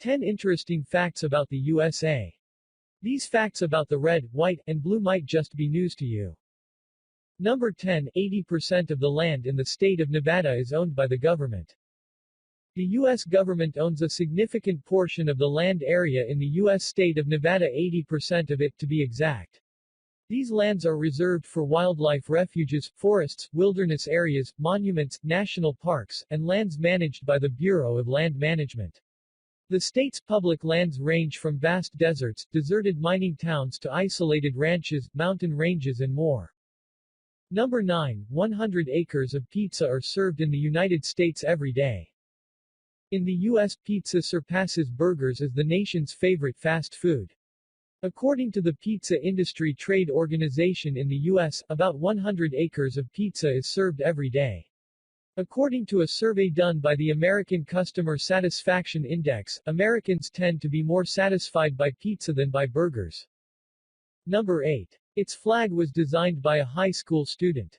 10 interesting facts about the USA. These facts about the red, white, and blue might just be news to you. Number 10. 80% of the land in the state of Nevada is owned by the government. The U.S. government owns a significant portion of the land area in the U.S. state of Nevada, 80% of it to be exact. These lands are reserved for wildlife refuges, forests, wilderness areas, monuments, national parks, and lands managed by the Bureau of Land Management. The state's public lands range from vast deserts, deserted mining towns to isolated ranches, mountain ranges and more. Number 9. 100 acres of pizza are served in the United States every day. In the U.S., pizza surpasses burgers as the nation's favorite fast food. According to the Pizza Industry Trade Organization in the U.S., about 100 acres of pizza is served every day. According to a survey done by the American Customer Satisfaction Index, Americans tend to be more satisfied by pizza than by burgers. Number 8. Its flag was designed by a high school student.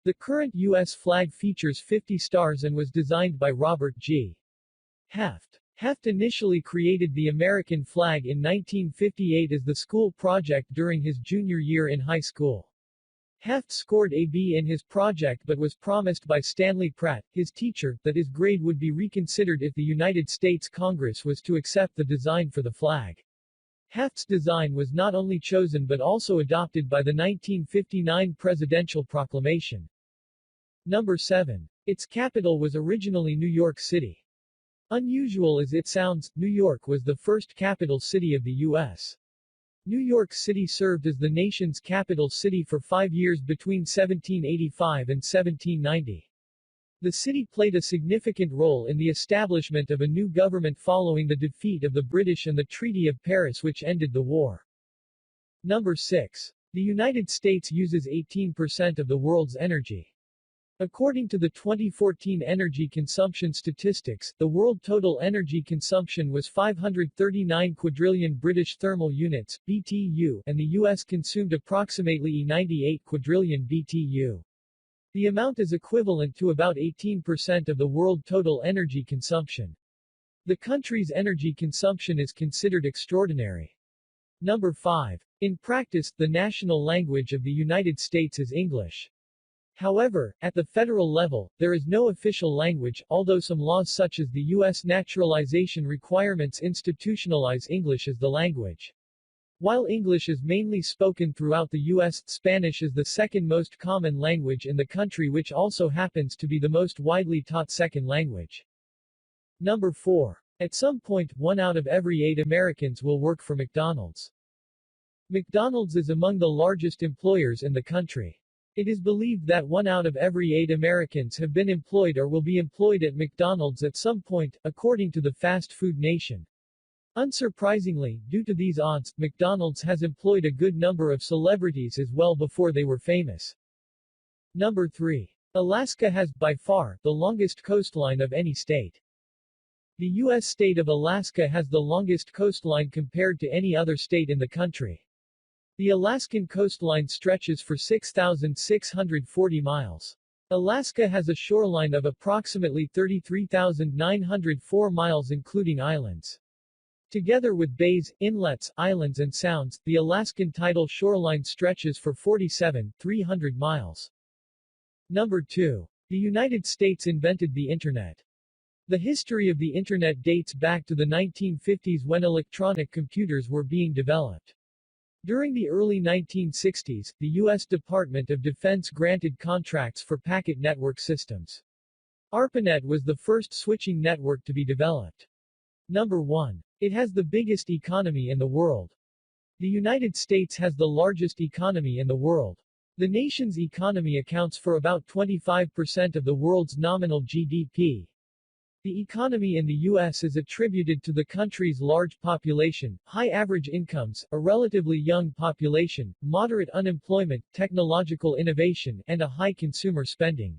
The current U.S. flag features 50 stars and was designed by Robert G. Heft. Heft initially created the American flag in 1958 as the school project during his junior year in high school. Heft scored a B in his project but was promised by Stanley Pratt, his teacher, that his grade would be reconsidered if the United States Congress was to accept the design for the flag. Heft's design was not only chosen but also adopted by the 1959 presidential proclamation. Number 7. Its capital was originally New York City. Unusual as it sounds, New York was the first capital city of the U.S. New York City served as the nation's capital city for 5 years between 1785 and 1790. The city played a significant role in the establishment of a new government following the defeat of the British and the Treaty of Paris, which ended the war. Number 6. The United States uses 18% of the world's energy. According to the 2014 energy consumption statistics, the world total energy consumption was 539 quadrillion British thermal units, BTU, and the U.S. consumed approximately 98 quadrillion BTU. The amount is equivalent to about 18% of the world total energy consumption. The country's energy consumption is considered extraordinary. Number 5. In practice, the national language of the United States is English. However, at the federal level, there is no official language, although some laws such as the U.S. naturalization requirements institutionalize English as the language. While English is mainly spoken throughout the U.S., Spanish is the second most common language in the country, which also happens to be the most widely taught second language. Number 4. At some point, 1 out of every 8 Americans will work for McDonald's. McDonald's is among the largest employers in the country. It is believed that 1 out of every 8 Americans have been employed or will be employed at McDonald's at some point, according to the fast food nation. Unsurprisingly, due to these odds, McDonald's has employed a good number of celebrities as well before they were famous. Number 3. Alaska has, by far, the longest coastline of any state. The U.S. state of Alaska has the longest coastline compared to any other state in the country. The Alaskan coastline stretches for 6,640 miles. Alaska has a shoreline of approximately 33,904 miles including islands. Together with bays, inlets, islands and sounds, the Alaskan tidal shoreline stretches for 47,300 miles. Number 2. The United States invented the Internet. The history of the Internet dates back to the 1950s when electronic computers were being developed. During the early 1960s, the U.S. Department of Defense granted contracts for packet network systems. ARPANET was the first switching network to be developed. Number 1. It has the biggest economy in the world. The United States has the largest economy in the world. The nation's economy accounts for about 25% of the world's nominal GDP. The economy in the U.S. is attributed to the country's large population, high average incomes, a relatively young population, moderate unemployment, technological innovation, and a high consumer spending.